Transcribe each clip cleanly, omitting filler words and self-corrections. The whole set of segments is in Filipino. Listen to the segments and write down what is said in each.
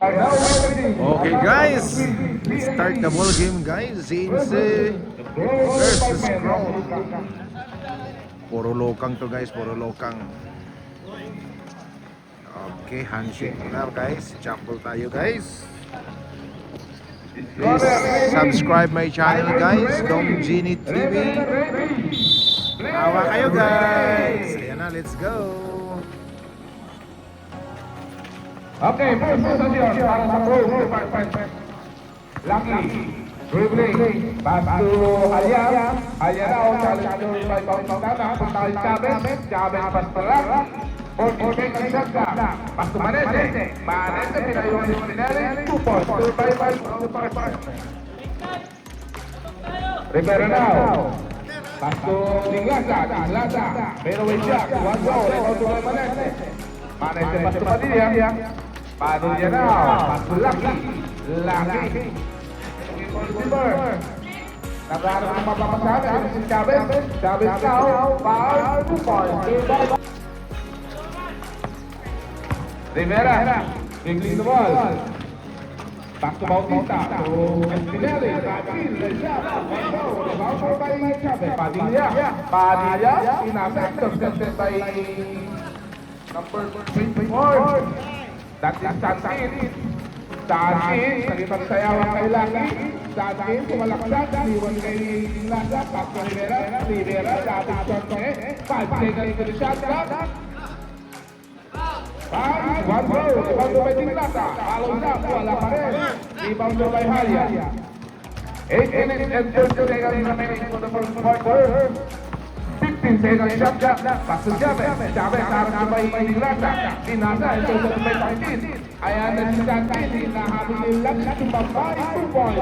Okay guys, start the ball game guys. Since versus Crown. Puro lokang to guys, puro lokang. Okay, handshake na guys. Jumble tayo guys. Please subscribe my channel guys, Dom Genie TV. Awa kayo guys. Ayan na, let's go. Okay, first position para sa goal department. Lucky, dribbling, pass to Alya. Alya now, challenge by Bauta Tana. Punta kay Chavez, Chavez pass to Lucky. 40 seconds shot ka. Pass to Manete. Manete, pinayong ni Spinelli. 2 points, 2-5. Rivera now. Pass to Dinglasa, pero with Jack, 1 goal, rebound to Manete. Manete pass to Padilla. Padilla now, pass to Lucky. Lucky. Nagkaroon ng mapapasabi si Chavez. Chavez now, foul, 2 points. Rivera, dribbling the ball. Back to Bautista, to Spinelli. Rebound by Chavez. Padilla, intercepted by number 24. That is Sanchez. Sanchez, nagipagsayawan kay Lucky. Sanchez, sumalaksak. Iwan kay Dinglasa. Pass to Rivera. Rivera, dating shot ko 5 seconds to the shot clock. 1 goal. Rebound by Dinglasa. Follow up. Wala pa rin. Rebound by Halia. 8 minutes and 30 seconds remaining for the first quarter. 15 seconds shot clock. Pass to Chavez. Chavez harap by Dinglasa. Dinglasa, ito sa may Sanchez. Ayan na si Sanchez. Hinahabol ni Lucky. Tumbabay. 2 points.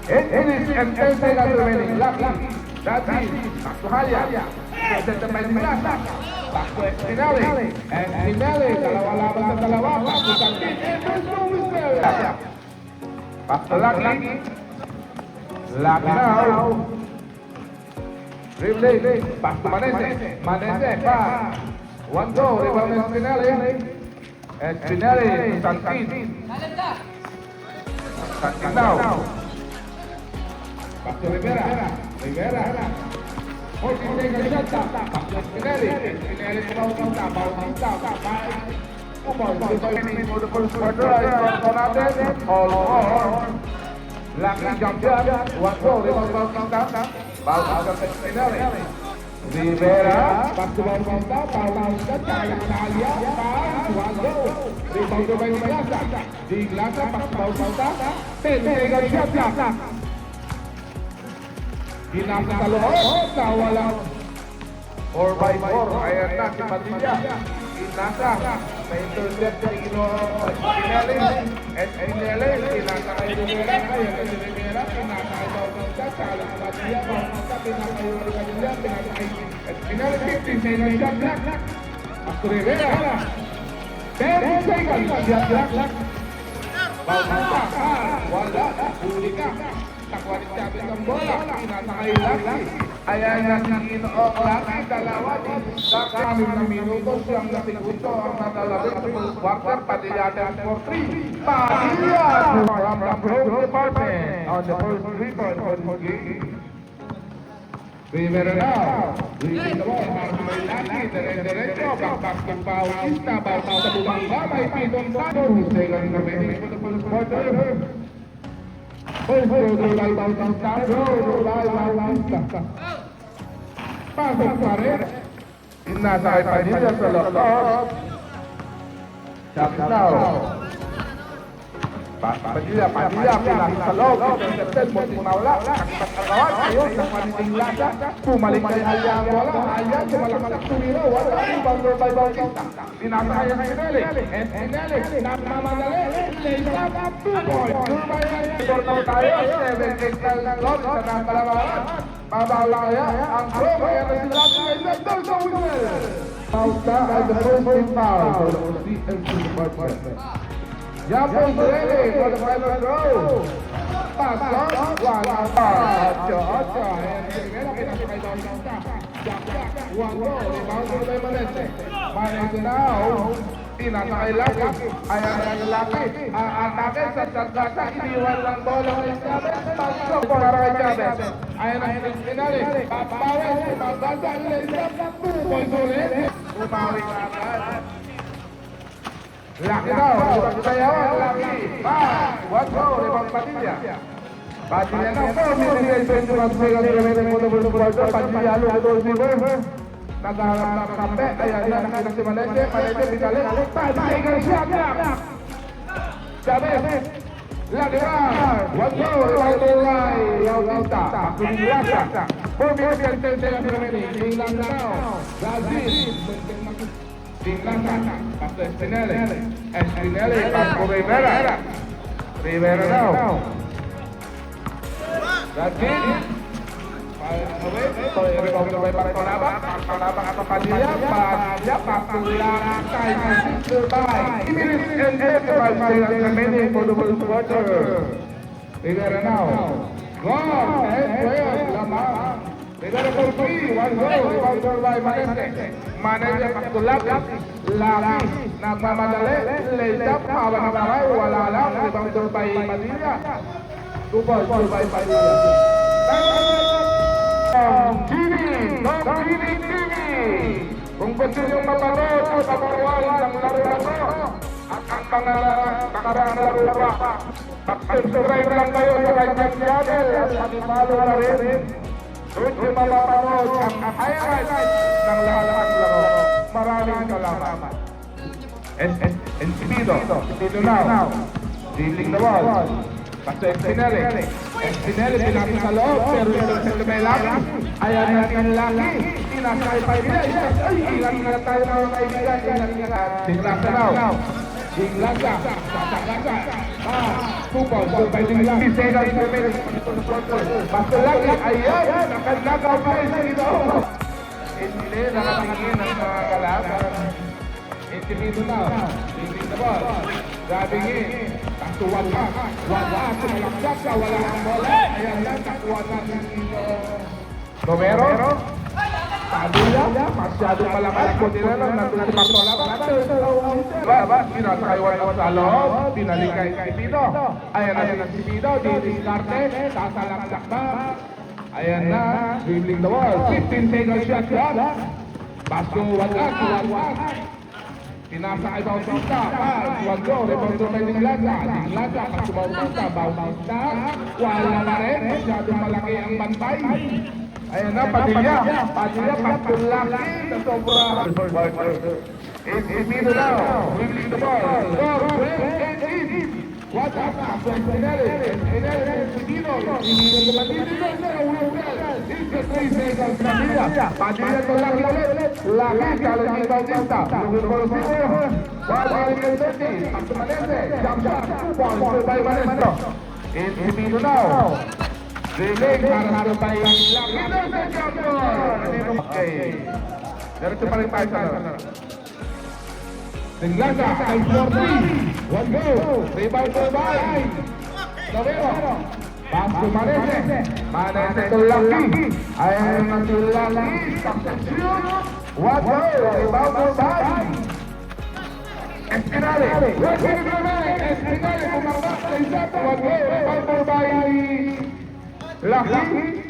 8 minutes and 10 seconds remaining. Lucky. Sanchez. Back to Halia. Set by Dinglasa. Back to Spinelli. Spinelli. Dalawa laban sa dalawa. Back to Sanchez. Back to Lucky. Lucky now. Dribbling. Back to Manete. Manete. Pass. 1 goal. Rebound by Spinelli. Spinelli. Sanchez. Sanchez now. Back to Rivera. Rivera. 14 seconds shot. Back to Spinelli. Spinelli to Bautista. Bautista. For the first quarter. All. Lucky jump shot. 1 goal. Rebound Bautista. Bautista to Spinelli. Rivera. Back to Bautista. Bautista. Challenge Halia. Pass. 1 goal. Rebound by Dinglasa. Dinglasa. Back to Bautista. 10 seconds shot. Ginasa sa loob. Nawala. 4x4. Ayan na si Padilla. Ginasa. May intercept sa Spinelli. Spinelli. Ginasa kay Rivera. Ayan na si Rivera. Ginasa kay Bautista. Challenge Padilla. Bautista. Ginasa kay Padilla. Ginasa kay Spinelli. 15 seconds shot clock. Back to Rivera. 10 seconds shot clock. Bautista. Wala. Huli ka. Takwa ni Chavez ang bola. Pinasa kay Lucky. Ayan na si Inoong Lucky. Dalawa. Kakamin na minuto. Siyang nasigusto ang nalalabit sa first quarter. Padilla 10 for 3. Padilla from the Grove Department on the first 3 point for this game. Rivera now. Rivera the ball. Marco may Lucky. Diretso. Back to Bautista. Bautista bumangga. May pitong sano. Second remaining for the first quarter. First goal by Bautista. Pasok pa rin. Inasa kay Padilla sa loob. Chavez now. Padilla. Pinasa sa loob. Intercepted. Muntik mawala. Nakipagkagawan. Ayun. Nakpaniting lasa. Pumalik kay Alya ang bola. Alya. Sumalaksak tumira. Wala. Bounder by Bautista. Pinasa kay Spinelli. Spinelli. Nagmamadali. Layup. 2 points. Tornaw tayo. 7-8 ng loob. Sa nakalawaran. Babala kaya ang pro. Kaya na sila kay Zendel sa whistle. Bautista at the first team foul for the CMC department. Japon ready for the final throw. Pass long. 1 out. 8. And Rivera pinasa kay Bautista. One goal, rebound by Manete. Manete now, tinatay Lucky. Ayan Lucky. Atake sa Sargasa, iniwan ng bola kay Chavez. Pasok para kay Chavez. Ayan ang finale. Papawi si Sargasa, ilisap. 2 points ulit. Umawi ka agad. Lucky daw, sayawan, Lucky. One goal, rebound Padilla. Padilla now, 4 minutes and 21 seconds remaining for the first quarter. Padilla halo ito receiver. Nagharap ng kampe. Ayan, nakita si Manete. Manete, binalik. Padilla shot. Chavez. Lucky round. One goal, rebound line. Yautista. Pakuling Lasa. 4 minutes and 10 seconds remaining. Tingnan na now. Brazil. Tingnan na. Pasto Espinele. Espinele. Pasto Rivera. Rivera now. That's it. Rebound by Partonaba. Partonaba atau Padilla. Padilla patulang kay Silbay. 2 minutes and 35 seconds remaining for the first quarter. Rivera now. Gone. And lamang. Rivera for 3. One goal. Rebound by Manete. Manete patulang. Laki. Nagmamadali. Laysap. Hawa ng kamay. Wala lang. Rebound by Padilla. 2 balls by Padilla. Gini! Kung gusto niyong mapanood o maparuwain ng laro na to at ang mga nakaraan laro pa, mag-subscribe lang kayo sa kanyang channel at mag-follow na rin. Doon nyo mapapanood ang highlights ng lahat ng laro. Maraming salamat. Encipido now. Dealing the ball. Pasto Espinele. Espinele pinapit sa loob, pero ito sa may Lucky. Ayan natin Lucky. Tinasakay pa rin. Ay, ilan na tayo mga kaibigan. Dinglasa now. Dinglasa. Sasagasa. Kupal. Kupal Dinglasa. Seconds remaining. Pasto Lucky. Ayan. Nakandagaw pa rin ito. Espinele nakatingin ang mga kalaban. Encipido now. Leading the ball. Grabbing in. Taktuan pa. Wala. Tumalaksak ka. Wala ang bola. Ayan lang. Taktuan natin dito. Romero. Padilla. Masyadong malakas. Kunti na lang. Nandun si Bartolaba. Baba. Pinasakaywan ako sa loob. Pinalik kay Encipido. Ayan na si Encipido. Didiskarte. Sasalaksak ba? Ayan na. Dribbling the wall. 15 seconds shot. Basko. Wala. Pinasakay Bautista, one goal, rebound by Dinglasa, pag Bautista, wala na rin, masyadong malaki ang bantay. Ayan na, Padilla, pagtulaki sa sobra. Encipido now, dribbling the ball, what up, Espinele, Encipido, iniwan naman dito, it's a 3 seconds, Padilla to Lucky ulit, Lucky, challenging Bautista, while running in 30, up to Manete, jump shot, one by Maestro, Encipido now, dribbling, para by Lucky, okay, diretso pa rin tayo sa laro. Dinglasa, ay 4-3, one goal, rebound by Romero. Pass to Manete. Manete to Lucky. Ayan na si Lucky. Substitution. One goal, rebound by Espinale. Espinale pumarap sa isa. One goal, rebound by Lucky.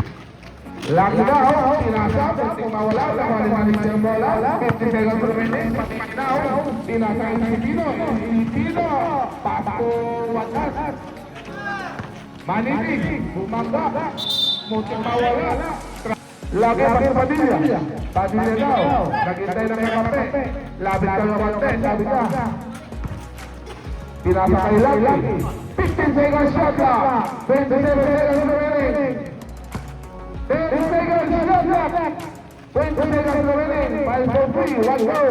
Lucky daw, tinasap, kumawala, nakalimanin siya ang bola, 50 seconds remaining, patik daw, tinasay ng Filipino, pasto, watas, Maniti, bumangga, muting mawala, Lucky pasto Padilla, Padilla daw, naghintay ng kape, labit ka ng kape, sabi ka, tinasakay Lucky, 15 seconds shot ka, 27 seconds remaining, 20 seconds shot. 20 seconds remaining. 5 for 3. 1 goal.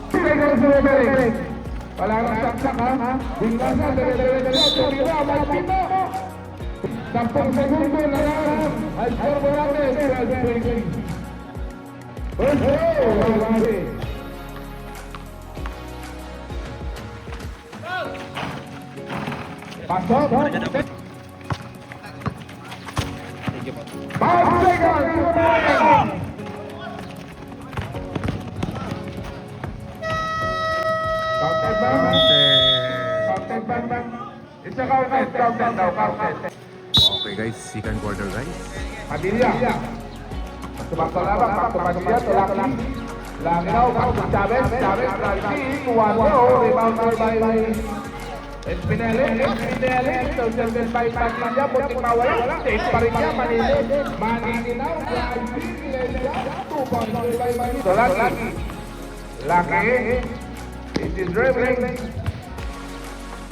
2 seconds remaining. Wala nang saksak ha. Dinglasa. Dire-dire-dire. Tumira. Malpito. 10 segundo na lang. Al score mo natin. 12-20. First goal. Pasok. 5 seconds. It's a counted daw, counted. Okay guys, second quarter guys. Padilla. Tumakalaban, Padilla, to Lucky. Lucky now, back to Chavez, Lucky, 1-0, rebounded by Espinele, social by Padilla, putik mawala, take pa rin niya, Manini now, Lucky, 2 points by Manini. So Lucky, it is dribbling.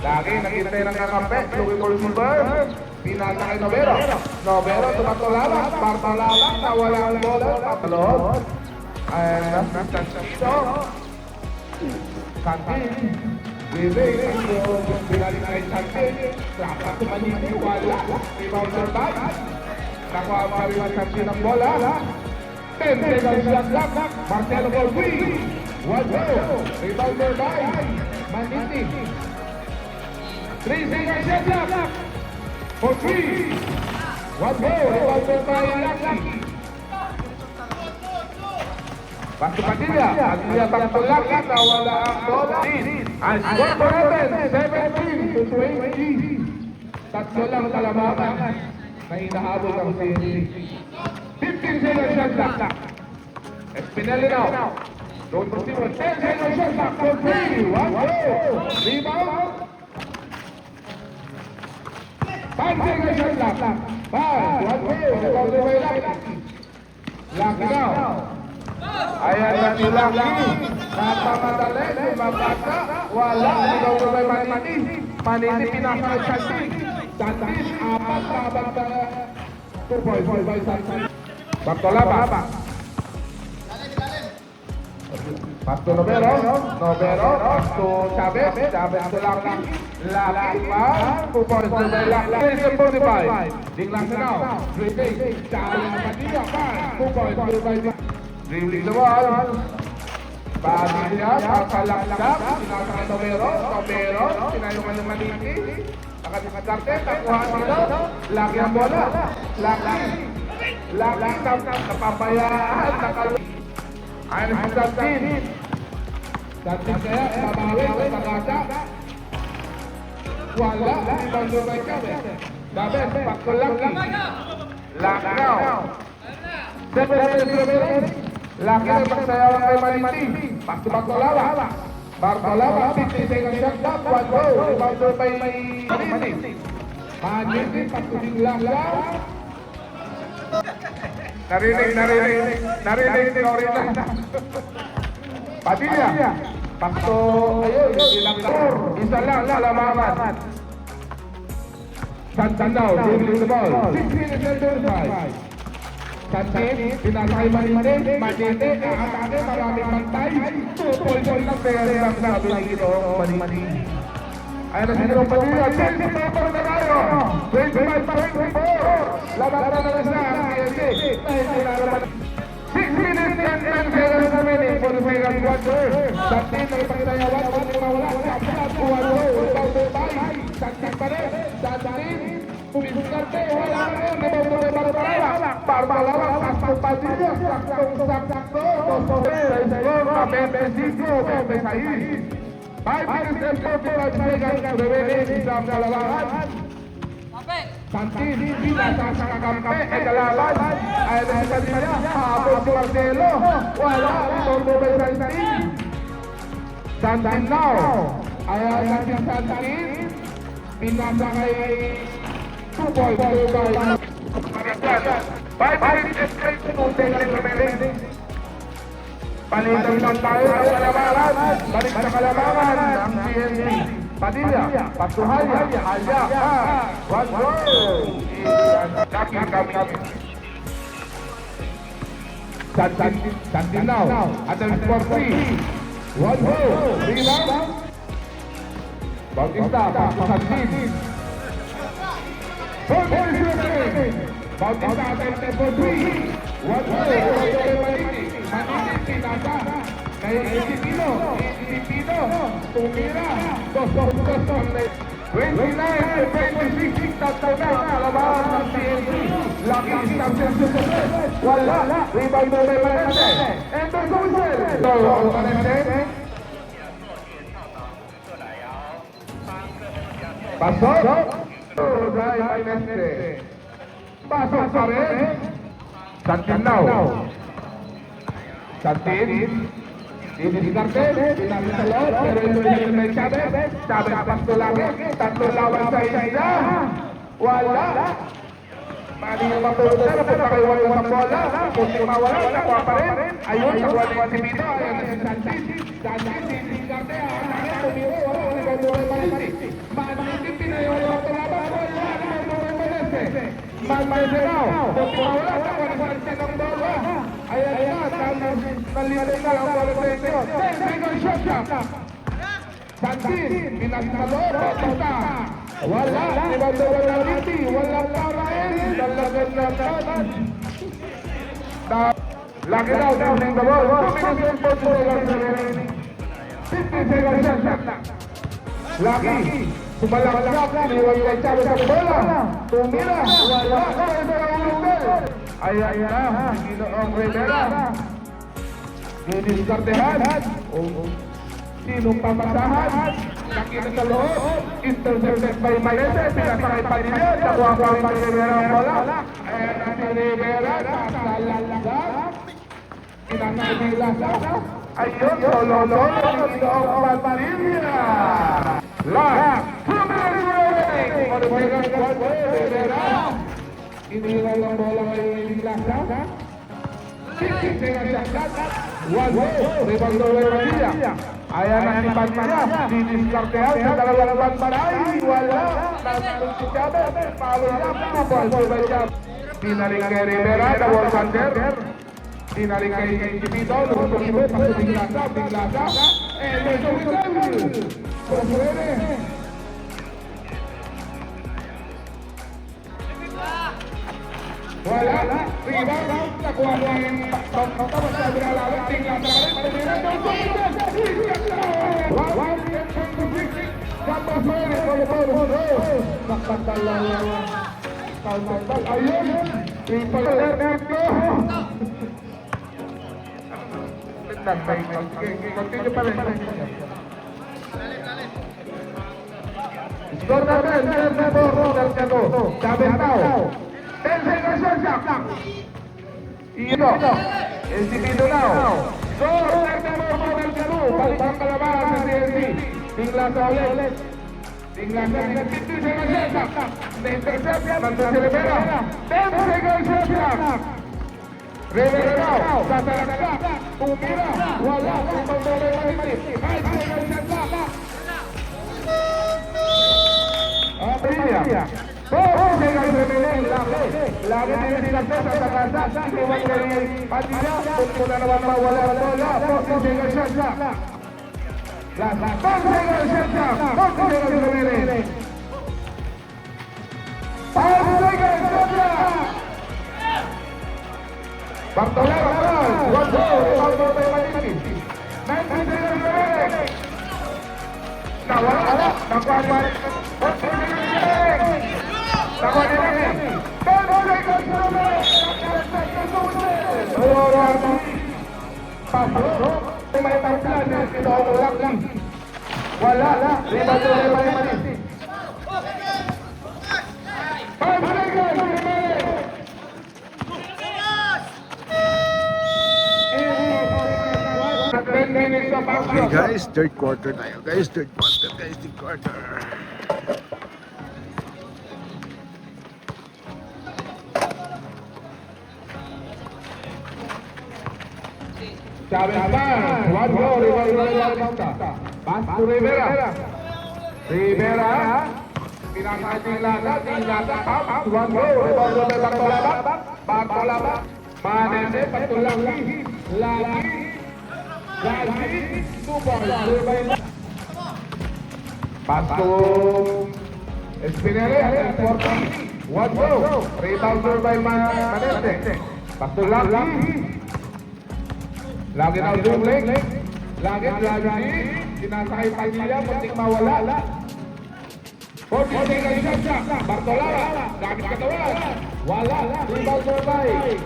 Lagi nakita ng kakampe, looking for silver. Pinasa kay Novero. Novero, tumatulala. Barbalala, nawala ang bola. Papalod. And Sanchito. Santin. Bibig. Binalik kay Santin. Trapa tumaniti. Wala. Rebounder back. Nakuha ang pariwan Santin ang bola. 10 seconds shot clock. Marcelo for 3. 1-0. Rebounder by Maniti. 3 seconds shot clock. For 3. 1-0. Rebounder by Lucky. Back to Padilla. Padilla back to Lucky. Nawala ang bola. And score for Eben. 17-20. Tatlo lang kalamangan na hinahabol ang CNC. 15 seconds shot clock. Espinelli now. Don't proceed with 10 seconds shot clock for 3. 1-0. Rebound. 5 seconds shot clock. 5. 1-0. Rebound by Lucky. Lucky now. Ayan na si Lucky. Napamadali. Mabata. Wala. Rebound by Manini. Manini pinasa kay Santin. Santin. 4 laban pa. 2 points by Santin. Bartolaba. Back to Novero. Novero. Back to Chavez. Chavez to Lucky. Lucky pa. 2 points by Lucky. 45. Ding Lucky now. Dribbling. Chala Padilla pa. 2 points by Lucky. Dribbling the ball. Padilla. Pakalaksak. Sinasa kay Novero. Novero. Sinayungan ng Maniti. Nakadikadarte. Takuha nila. Lucky ang bola. Lucky. Lucky napabayaan. Ayun si Santin. Santin kaya, babawi sa Tagasa. Wala, rebound by Chavez. Chavez, back to Lucky. Lucky now. 7 minutes. Lucky na magsayawan kay Maniti. Back to Bartolaba. Bartolaba, 50 seconds shot clock. 1-0. Rebound by Maniti. Maniti, back to Lucky. Narinig, sorry na. Padilla, pakto, ayun, isa lang, salamat. Santin now, dribbling the ball. 6 minutes and 35. Santin, pinasa kay Manite, atake, maraming pantay. 2 points lang, pero lang sabi ng ginoo, Manite. Ayun na siguro Padilla, 10 seconds na tayo. 25-24. Laban na lang sa CNC. 6 minutes and 10 seconds remaining for the Vegas Wonder. Santin na ipagtayawan, pati mawala. Kapsat, 1-0. Rebounded by Santin pa rin. Santin, pumiskarte, wala na rin. Rebounded by Barbalala. Barbalala, sakto Padilla. Sakto. Pepe 6. 5 minutes and 45 seconds remaining sa kalaban. Santin, pinasa sa kakampe, kalaban. Ayun na si Padilla, habol si Marcelo. Wala, rebounded by Santin. Santin now. Ayun na si Santin. Pinasa kay 2 points by 5 minutes and 22 seconds remaining. Palitan lang tayo sa kalabangan. Balik sa kalabangan ng CNC. Padilla, Patuhaya, Halya, 1-0. Santin now, Adel for 3. 1-0. Rebound. Bautista, Santin. 4 points remaining. Bautista, Adel for 3. 1-0. Manini, pinasa. Kay Isipino. Tumira. 29-26. Tatlo na. Kalabahan ng CNC. Lucky Santos. Wala. Rebound by Manente. And there's a whistle. So, Manente. Pasok. Uruguay Maineste. Pasok pa rin. Santinao. Santin. Dinisigarte. Pinami sa loob. Pero ito yung may Chavez. Chavez pasto lagi. Tatlo lawan sa isa. Wala. Mali yung matulog na. Napunta kayo wala sa bola. Kunti mawala. Nakuha pa rin. Ayun. Nakuha ni Timito. Ayan na si Santin. Santin. Dinisigarte. Tumiro. Wala ka muna Maineste. Maineste. Pinayaw yung matulaban. Wala. Magmayderaw, wala sa kwanasasya ng bola. Ayan na, nalilay na ang bola sa inyo. Second shot. Santin, pinagkalo, papunta. Wala, ibang Liti, walang parain. Talagang naman. Lagi daw, down the ball. 2 minutes and 40 seconds remaining. 50 seconds shot. Lagi. Sumalaksak, iniwan kay Chavez ang bola. Tumira, wala. Ito ang ulunggol. Ayan na, Ginoong Rivera. Diniskartehan. Sinong pamasahan? Nakita sa loob. Intercepted by Maineste. Pinasakay pa niya. Nakuha pa rin ni Rivera ang bola. Ayan na si Rivera. Nasalalagat. Pinasakay ni Lasa. Ayun, solo-solo. Ginoong Padilla. Last 2 minutes remaining for the second quarter. Iniwan ang bola ngayon ng Lasa. 60 seconds shot. 1-0. Rebound over Padilla. Ayan na si Padilla. Diniskartehan sa dalawang banbaray. Wala. Nasunod si Chavez. Follow up. 2 balls by Chavez. Pinaling kay Rivera. The wall under. Pinaling kay Timito. Nagusok ibo. Pasok ng Lasa. And there's a whistle. Wala, rebound, nakuha mo ang pagkakabas sa binalaman, tingnan sa rin, ayun, triple net ko. Continue pa rin. Score natin, Chavez tao. 10 seconds shot. Ito, Estimito now. Score natin mo del Cano. Balik kalabahan sa CNC. Tingla sa ulit. Tingla sa 50 seconds shot. Na-intercept, nandun si Rivera. 10 seconds shot. Rivera now, sasalaksak. Tumira, wala. Ibang bola yung malimit. 5 seconds shot. Padilla. 4 seconds remaining. Lagi din sinakta sa takasa. Iwan kay Padilla. Kung na naman mawala ang bola. 40 seconds shot. Last 10 seconds shot. 40 seconds remaining. 5 seconds shot. Bartolero, 1 goal. Rebound by Manini. 90 seconds remaining. Nawala. Nakuha pa rin. Nakuha din natin. 10 seconds remaining. Pasok. May tarplan na sinuulak lang. Wala. Rebound by Manini. 5 seconds remaining. Okay guys, third quarter tayo guys. Third quarter. Chavez pass. 1 goal. Pass to Rivera. Rivera. Pinakay Tinglaga. Pass. 1 goal. Rebound by Bartolaba. Manene. Patulagi. Lagi. 2 balls. Pass to Espinele. 1 goal. Rebound by Manete. Pass to Lagi. Lagi daw dribbling. Lagi. Sinasakay Padilla. Muntik mawala. 40 seconds shot. Bartolaba. Gamit katawan. Wala. Rebound by.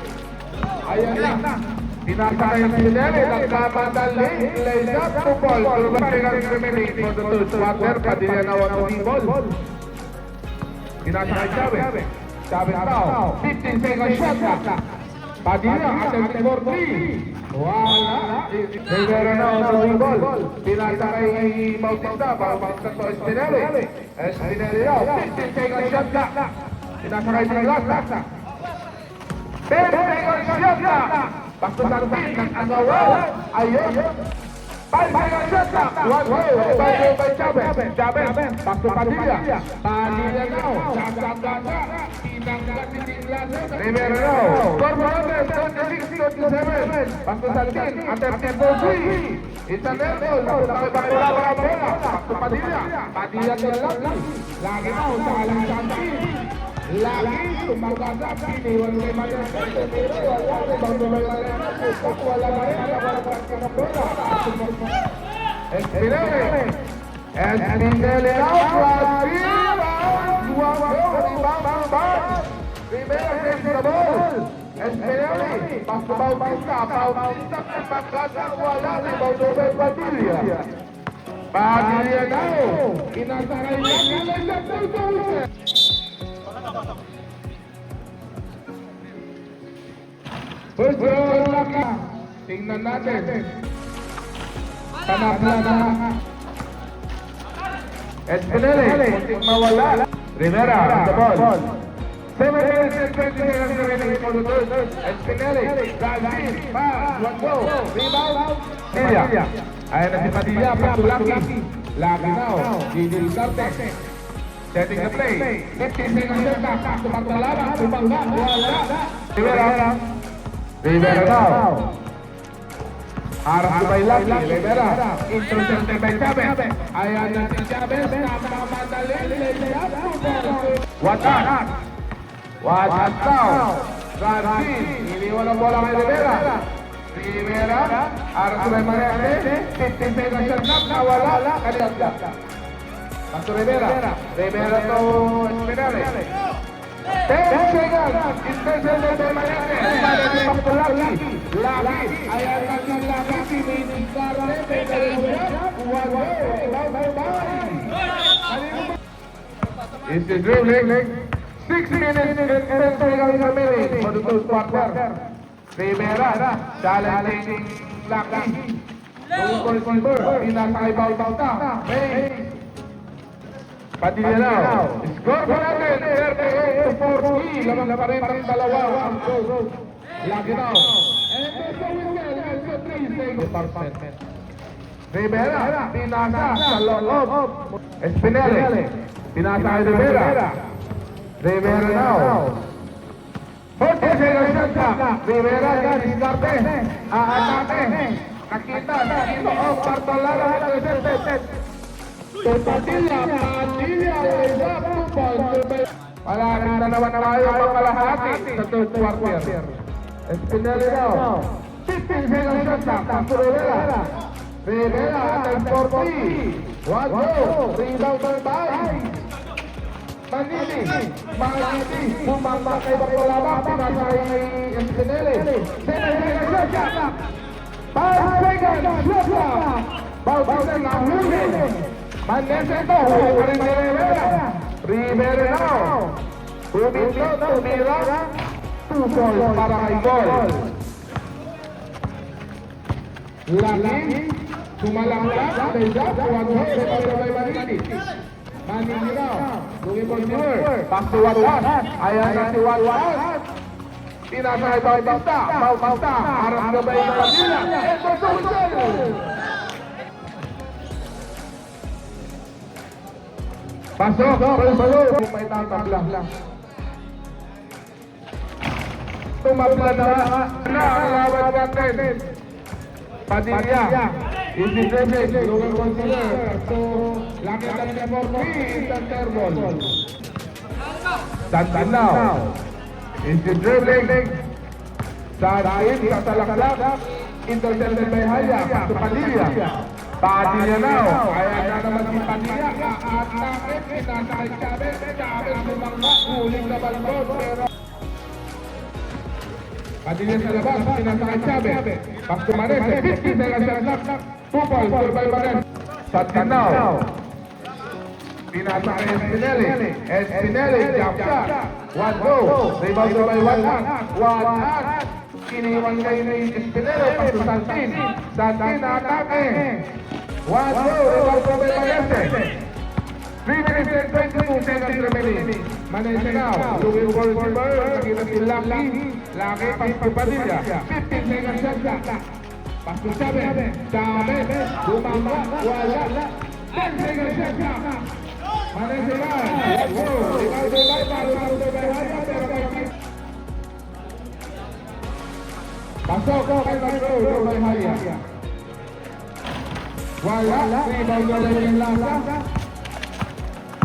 Ayan na. Sinasakay ang Espinele. Nagkamadali. Lays up. 2 balls. 2 seconds remaining for the third quarter. Padilla now on the ball. Pinasakay Chavez. Chavez now. 15 seconds shot clock. Padilla, attempting for 3. Wala. Rivera now, throwing ball. Pinasakay Bautista. Bautista to Espinelli. Espinelli now. 15 seconds shot clock. Pinasakay Douglas. 10 seconds shot clock. Back to Santin. Nag-agawa. Ayun. 5 seconds shot clock. One way by Chavez. Chavez. Back to Padilla. Padilla now. Sasagana. Pinanggat si Douglas. Rivera now. Score for others. 26-27. Back to Santin. Attempted for 3. It's a level. Back to bola. Back to Padilla. Padilla to Lagi. Lagi now. Salang Santin. Lagi tumagasap iniwan kay Malaysia pero wala kay Bangladesh wala na rin ang bola. Espinelli out Rivera takes the ball. Espinelli pass to Bautista. Bautista pagkasang wala si Bautista Padilla. Padilla now. Inasaray niya First round laki. Tingnan natin. Panapla na. Espinelli. Muntik mawala. Rivera. The ball. 7 minutes and 20 seconds remaining for the third. Espinelli. Brazil. Pass. One go. Rebound. Padilla. Ayan na si Padilla. Back to Lucky. Lucky now. Gigi Duterte. Setting the play. 15 seconds shot clock. Back to Magdalena. Tumangga. Wala. Rivera. Rivera now. Harap by Lucky. Rivera. Intercepted by Chavez. Ayan na si Chavez. Nakamadali. Watch out. Watch out now. Brazil. Iniwan ang bola kay Rivera. Rivera. Harap by Marete. 15 seconds shot clock. Nawala. Kanila. Back to Rivera. Rivera to Espinelli. 10 seconds. Intercepted by Marete. Marete back to Lucky. Lucky. Ayan na si Lucky. Pinigkarte. It's the dribbling. 6 minutes and 10 seconds remaining for the first quarter. Rivera. Challenging Lucky. Going for silver. Pinasakay Bautista. Padilla now. Score po natin. 38-40. Lamang pa rin ang dalawa. Ang goal. Lucky now. And there's a whistle. It's a 3 seconds. Rivera. Pinasa sa loob. Espinelli. Pinasa kay Rivera. Rivera now. 40 seconds shot clock. Rivera yan. Diskarte. Aatake. Nakita. Off. Bartolana. Intercepted. Padilla, wala rin na naman tayo pangkalahati sa third quarter. Espinelli now. 15 seconds shot clock. Back to Rivera. Rivera at 40. One go. Rebound by Manili. Bumamba kay Bartolaba. Pinasay Espinelli. 7 seconds shot clock. 5 seconds shot clock. Bautista na huli. Manesa ito, huli pa rin si Rivera. Rivera now. Bumitlot, tumira. 2 balls para kay Gol. Lucky. Sumalanglang. Dejap. 1 hole. Reparo by Manili. Manili now. Looking for silver. Back to Watwas. Ayan na si Watwas. Pinasa kay Bautista. Bautista. Harap na ba yung Padilla? Ito sa whistle. Pasok, balo. May tatabla. Tumabla na ang laban natin. Padilla. Easy dribbling. Local consider. So, laki na rin for 3. It's a third ball. Tantan now. Easy dribbling. Santin, kasalak-salak. Intercepted by Haya. Back to Padilla. Padilla now. Ayan na naman si Padilla. Aatake. Pinasakay Chavez. Chavez bumangga. Huling na balbon. Pero Padilla sa labas. Pinasakay Chavez. Back to Marete. 50 seconds shot clock. 2 balls. Survive Marete. Santin now. Pinasa kay Espinelli. Espinelli, jump shot. One go. Rebounded by one hand. Iniwan kay Espinelli. Pas to Santin. Santin na atake. One go. Rebounded by Valente. 3 minutes and 22 seconds remaining. Manese now. Looking for receiver. Nakita si Lucky. Lucky, pas to Padilla. 15 seconds shot. Pas to Chavez. Chavez. Bumamba. Wala. 10 seconds shot. Manese now. Wow. Rebounded by Valente. Pero kay pasok kay Bagro by Haya. Wala. Rebounded by Lasa.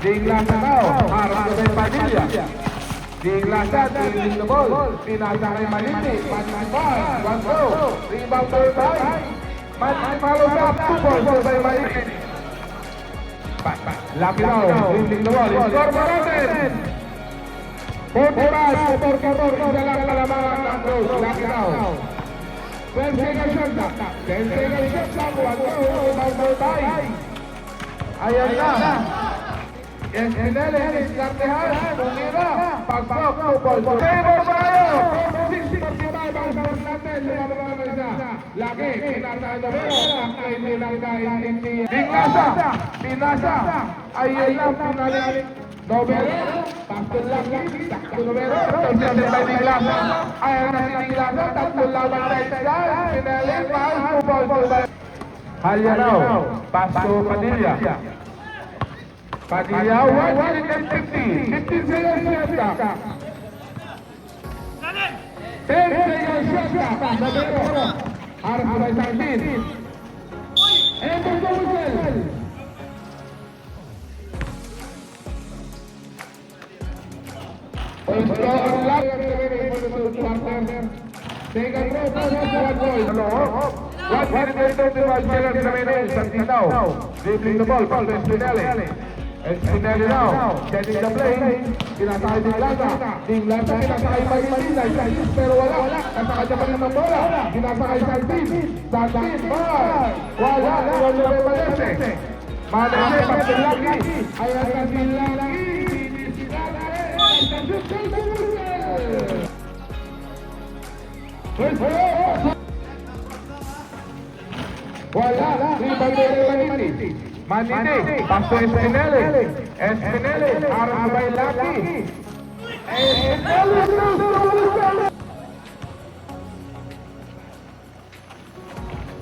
Ding Lasa now, harap na kay Padilla. Ding Lasa, ding the ball. Pinasa kay Malini, Manipal, one go. Rebounder by follows up, 2 balls by Malini. Lucky now, ding the ball. Score mo natin. 45, 4-14, isa lang kalamangan ng goal. Lucky now. 12 seconds shot na. 10 seconds shot na. One go, rebounder by. Ayan na. Espinelli, diskartehan, tumira, pagsok, 2 balls. Favor tayo! 6:45 ang saros natin, lumababa na isa. Lagi, pinasa Novero, nakay nilagay hindi. Pinasa, ayan lang, pinalik. Novero, pastor Lagi, sakto Novero, intercepted by Diglasa. Ayan na si Diglasa, tatlo laban na isa. Espinelli, 2 balls. Halyanaw, pass to Padilla. Padilla, 1 minute and 15 seconds shot. 10 seconds shot. Novero, harap by Santin. And the whistle. Second goal, 1 minute and 35 seconds remaining. Santin now, dribbling the ball, pass to Espinelli. Espinelli now, setting the play. Pinasakay Ding Lasa, pinasakay Marinina. Pero wala, nasakay siya pa rin ng bola. Pinasakay Santin, ball. Wala, wala Valente. Manese, Pastelaki. Ayan na si Laki. Wala, Manini. Manini, pass to Espinelli. Espinelli, harap by Lucky.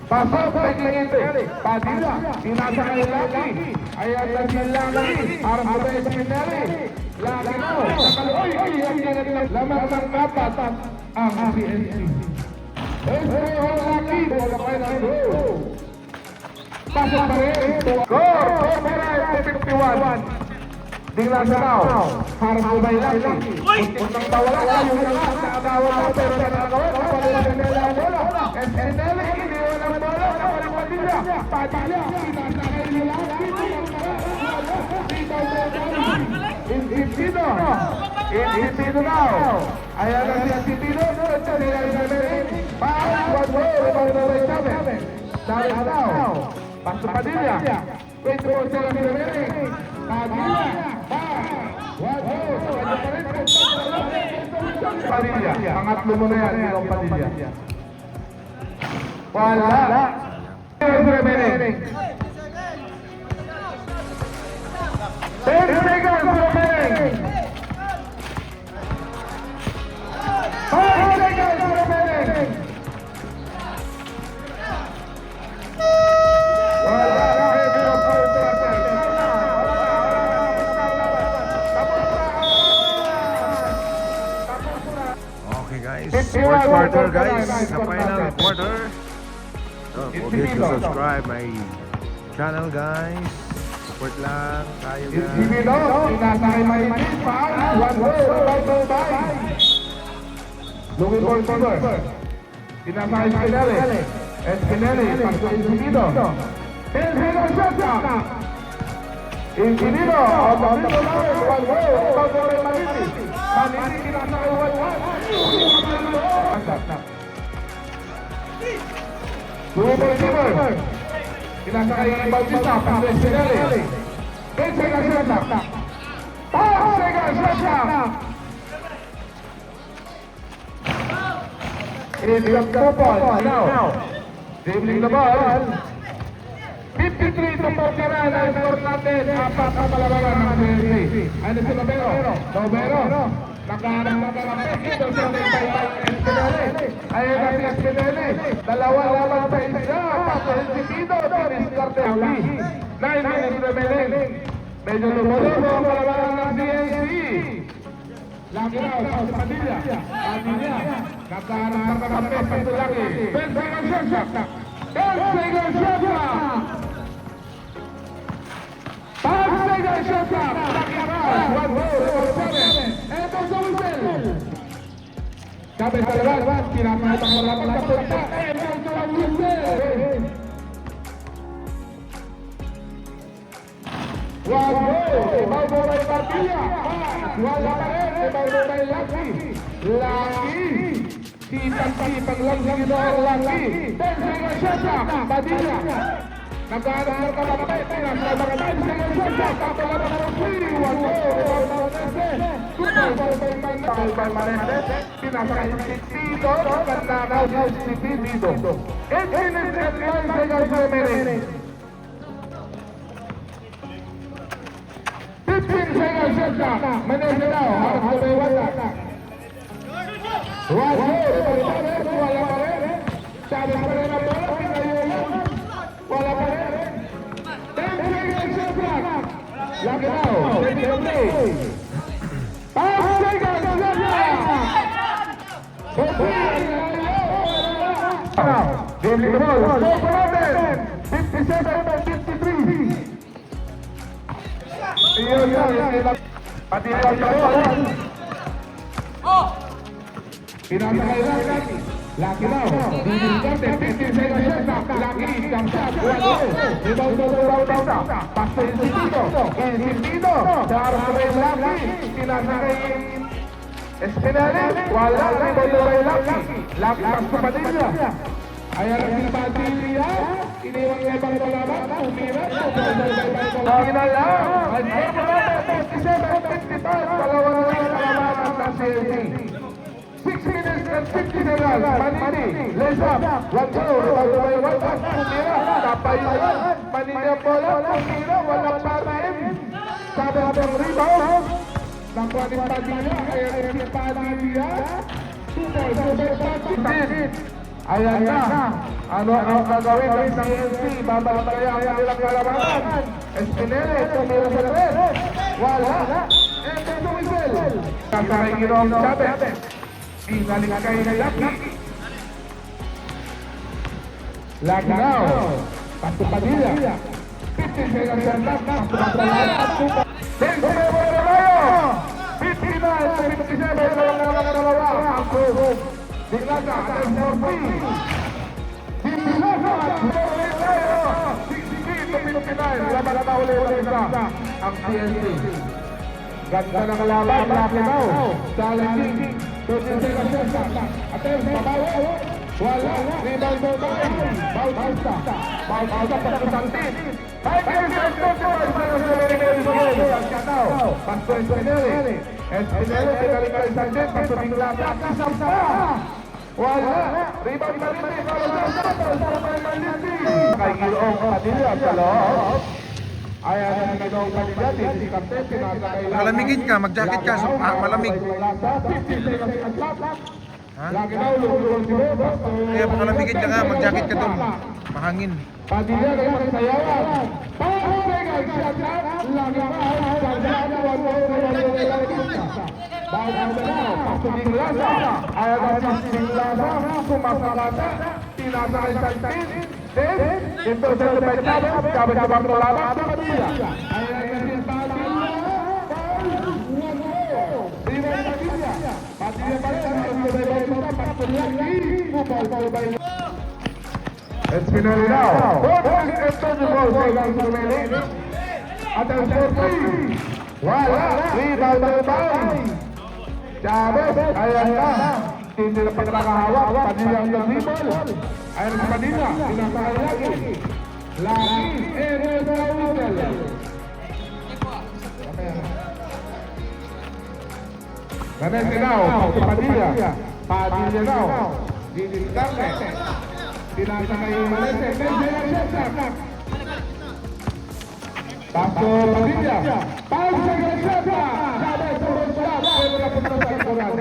Pasok kay Clemente. Padilla, pinasa kay Lucky. Ayan na si Lucky, harap by Espinelli. Lucky now, nakaluoy. Lamang ng kapat ang PNC. Lucky, wala kayo na ito. Pasok pa rin. Score! Score! 51. Ding Lasa now. Harap mo ba yung Lucky? Unang bawala kayo na nga. Nakagawa na pero nakagawa. Kapalala ka nila ang bola. Espinelli, iniwan ang bola. Kapalala Padilla. Padilla. Pinasa kayo ni Lucky. Intipino now. Ayan na si Intipino. Pass. One more. Rebound na by Chavez. Chavez now. Pass to Padilla. 24 seconds remaining. Padilla. One more. Padilla. Pangatlo mo na yan, Ilong Padilla. Wala. 10 remaining. 10 seconds remaining. 5 seconds remaining. Okay guys, fourth quarter guys, sa final quarter. Don't forget to subscribe my channel guys. Support lang tayo guys. Intipino, pinasa kay Maritin. One goal, rebound by. Looking for receiver. Pinasa kay Espinelli. Espinelli, pass to Intipino. 10 seconds shot. Intipino, out of the line. One goal, rebound by Maritin. Maritin, pinasa kay Juan. Looking for receiver. Pinasa kay Bautista, pass to Espinelli. 10 seconds shot clock. 5 seconds shot clock. It's the 2 points now. Dribbling the ball. 53 to 49 ang score natin. Apat na palabaran ng CNC. Ano si Robero? Robero. Nakaharap ng ito sa Espinele. Ayun na si Espinele. Dalawa laban sa isa. Papahin si Tito. Diniskarte ang Lee. 9 minutes remaining. Medyo lumulong ang palabaran ng CNC. Lagi na sa Padilla. Padilla. Nakaharap ng kapit sa ito lagi. 10 seconds shot clock. 10 seconds shot clock. 5 seconds shot clock. One goal. 7. Ito sa whistle. Sabi sa labas. Pinapatang malaman na punta. Ito sa whistle. One goal. Ibaw mo may Padilla. Wala pa rin. Ibaw mo may Lucky. Lucky. Sipag-sipag lang sa ginoong Lucky. 10 seconds shot clock. Padilla. Nagkaharap ka mamay. Pinasa mga 10 seconds shot clock. Kapalaban ng 3. One goal. Ibaw na Onese. Super by Marendes. Pinasakay si Tito. Pagkakaw si Tito. 8 minutes and 9 seconds remaining. 15 seconds shot clock. Manese daw. Harap sa may wala. One goal. Wala pa rin. Sabi pa rin ang bola. Pinayuyan. Wala pa rin. 10 seconds shot clock. Lagi daw. Ready to play. 5 seconds shot clock. Dribbling the ball. Go for Robin. 57-53. Iyon. Padilla sa ball. Pinasakay lang. Lucky daw. Diniscarte. 15 seconds shot clock. Lucky. Jump shot. One goal. Ibaw sa. Pasto yung si Tito. Si Tito. Sa harap sa may Lucky. Pinasakay Espinele. Wala. Ibaw sa may Lucky. Lucky pasto Padilla. Ayan ang si Padilla. Iniwang niya ibang palaban. Umira. Lagi na lang. Ang palaban. 57-55. Dalawa na lang palaban ng CNC. 6 minutes and 50 seconds. Manini, lays up. One goal. One pass. Tumira. Tapayan. Manini ang bola. Tumira. Walang parin. Sabi habang rebound. Nakuha ni Padilla. Ayan si Padilla. Super Padilla. Ayan na. Ano ang gagawin ng CNC? Babalik kaya ang kanilang kalabanan. Espinele. Tumira sa red. Wala. And there's a whistle. Kakay Ginoong Chavez. Balik kay Lucky. Lucky now. Pasto Padilla. 15 seconds shot clock. Pasto Padilla. 10 seconds na tayo. 59-57. Dalawa. Ang group. Diglasa. Atas 40. Diglasa. 60-59. Laban na uli-uli sa ang CNC. Ganda ng laban. Lucky now. Challenging. 20 seconds shot clock. Atem, babawi. Wala. Rebound mo ba? Bautista. Bautista para sa Santin. 5 years and 24 seconds remaining. Pasto Espinele. Espinele, galing kay Santin. Pasto Diglasa. Isang pa. Wala. Rebound Maliti. Kay Ginoong Padilla sa loob. Ayan na Ginoong Padilla. Diniscarte. Pinasakay lang. Malamigin ka, mag-jacket ka. Malamig. Ha? Kaya pakalamigin ka nga, mag-jacket ka doon. Mahangin. Padilla na magsayawan. Paharegan siya ka. Lagi ka. Bago na na. Pasto Diglasa. Ayan na si Diglasa. Sumasakata. Pinasakay Santin. Ito sa Lupay Chavez. Chavez sa bang laban sa Padilla. Ayan na si Padilla. Rebound Padilla. Padilla pa rin. Espinele now. 4-24 seconds remaining. At ang 40. Wala. Rebound ng ball. Chavez. Ayan na. Hindi na pagkakahawak. Padilla ang dribble. Ayan si Padilla. Pinasakay lagi. Lagi. And there's a whistle. Nanete daw, Padilla. Padilla daw. Didiscarte. Tinasa kay Nanete. Paso Padilla. Pausa kay Seta. Sabay sa Rostab. Pwede na punta sa likuran.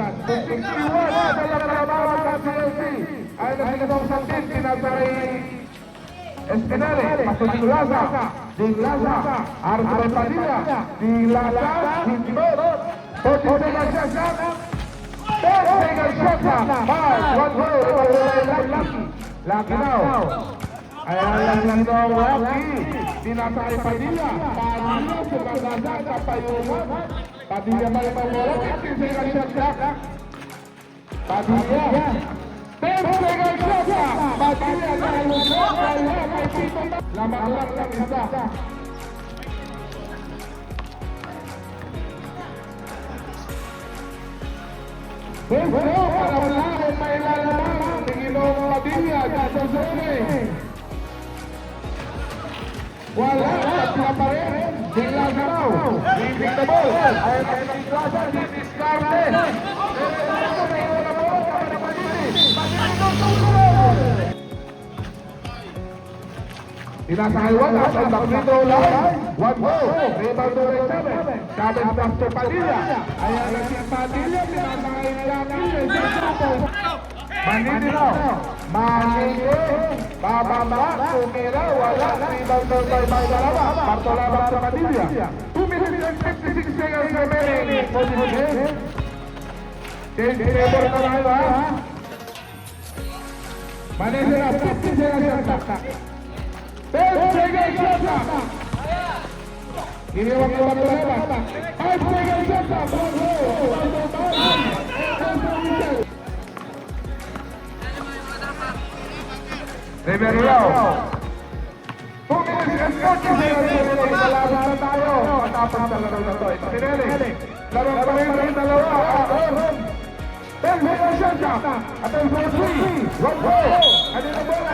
Iwan sa trabaho sa PLC. Ay nasinatong sakit. Tinasa kay Espinale. Paso di Laza. Di Laza. Arthur Padilla. Di Laza. Hintibot. 40 seconds shot. 10 seconds shot. 5, 1 goal. Lucky. Lucky now. Ayan lang daw Lucky. Tinatay Padilla. Padilla sumagasa sa payungan. Padilla balik ang bola. 15 seconds shot. Padilla. 10 seconds shot. Padilla na lumusot. May pito. Lamang lang isa. Bueno, para wala kung may lalaman, Tinginoong Padilla, sa zone. Wala, tatla pa rin. Bigla ka raw. Bibig na ball. Ayaw tayo ng plaza, didiscarte. Tinasakay wala, ang bakito lang. 1 goal. Rebound to right 7. Sabes back to Padilla. Ayan na si Padilla, tinasakay na Lucky. Manini raw. Manini. Bababa. Tumira. Wala. Rebound to right 7. Partolaba sa Padilla. 2 minutes and 56 seconds remaining. Position. Change favor na tayo ha. Manini raw. 50 seconds shot. 10 seconds shot. Giniwag yung Partolaba. 5 seconds shot. Rivero. 2 minutes and 40 seconds. Kalaban na tayo. Matapang sa laro na to. Pinili. Laro pa rin ang dalawa. 10 seconds shot. Attempt for 3. 1 goal. Ano na bola?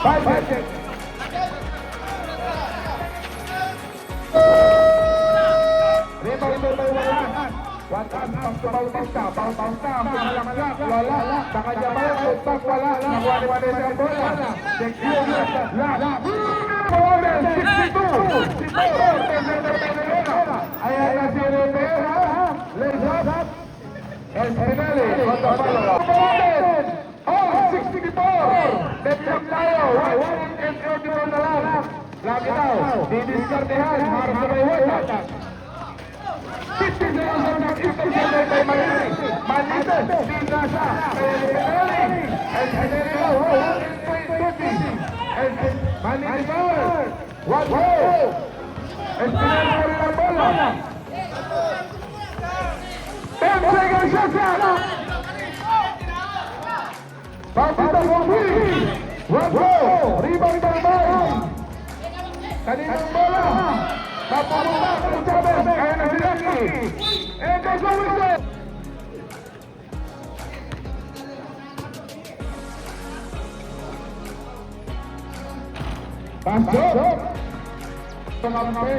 5 seconds. Rebound to by wala. One-time pang Bautista. Bautista. Malaksak. Wala. Saka Jabal. Utpak wala. Nakuha ni Vanessa ang bola. Secure. La. 62. 64. Ayan na si Rivera. Lays up. Espinale. On the follow. Oh, 64. Let's up tayo. 1-44 na lang. Lagi daw. Didiskartehan. Para sa may wala. 50 seconds ng intercepted by Manini. Manini. Dinasa. Espinale. Espinale daw. 20. Manini goal. 1 goal. Espinale rin ang bola. 10 seconds shot. Papita for 3. 1 goal. Rebound by Bayon. Kaninang bola. Papamuta sa Chavez. Kaya na si Lucky. And there's no whistle. Pasok. Tumakpe.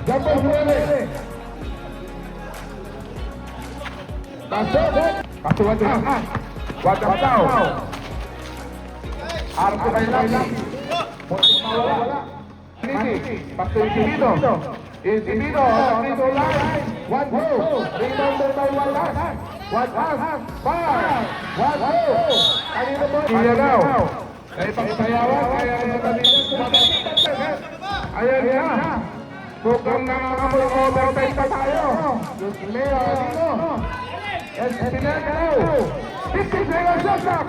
Jumper Furele. Pasok. Pasuwan din. Wadang tao. Arto kay Lucky. Wala. Niki. Pasok Individo. Individo. Individo line. 1 goal. Rebounded by Walas. Walas. 5. 1 goal. Kanino mo? Iya daw. Kaya pagsayawan. Kaya sa kanina. Ayan niya. Mukhang nangangamoy overtime pa tayo. Diyos Leo. Dino. Espinal daw. 50 seconds shot.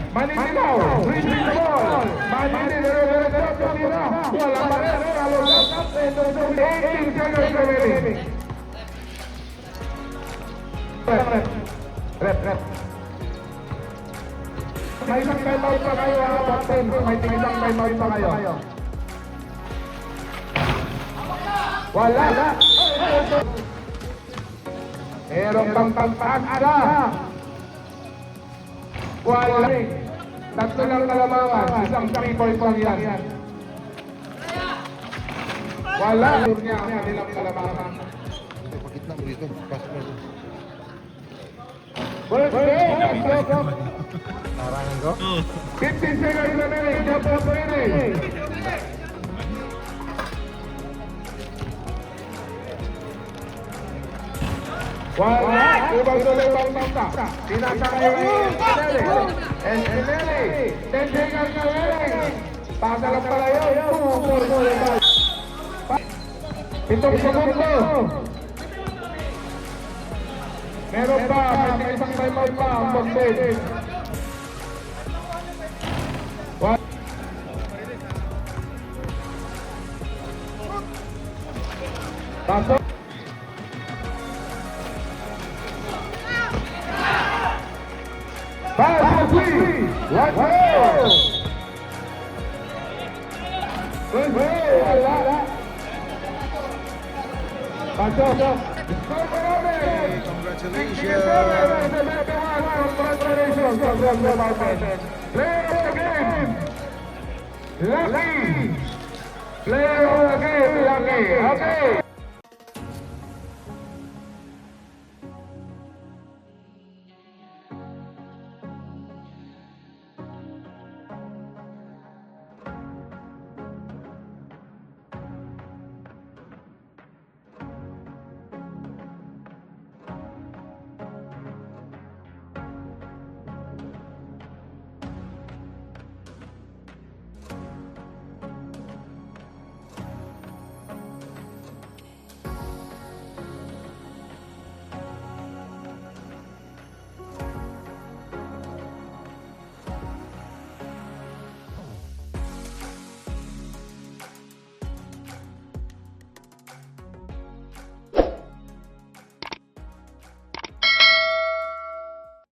Manini daw. Reaching the ball. Manini daw. Wala pa rin. 18 seconds remaining. Rep. May isang timeout pa kayo ha, Captain. May isang timeout pa kayo. Wala. Meron pang pagtaas na. Wala. Tatlo lang kalamangan. Isang 3 point lang yan. Wala. Niya ang kanilang kalamangan. Pakitna mo dito. Pasok mo dito. First go. Larangan ko. 15 seconds remaining. Jump up remaining. Wala. Ibang tuloy pang tangka. Tinatangay yung Espinelli. 10 seconds remaining. Pasa lang pala yun. 7 segundo. Meron pa. May isang timeout pa ang Bombay. Pasok. Five, three, let's go! Good way, wala. Pasok. Score for Robin. Congratulations! Congratulations. Player of the game. Lucky. Player of the game, Lucky. Okay.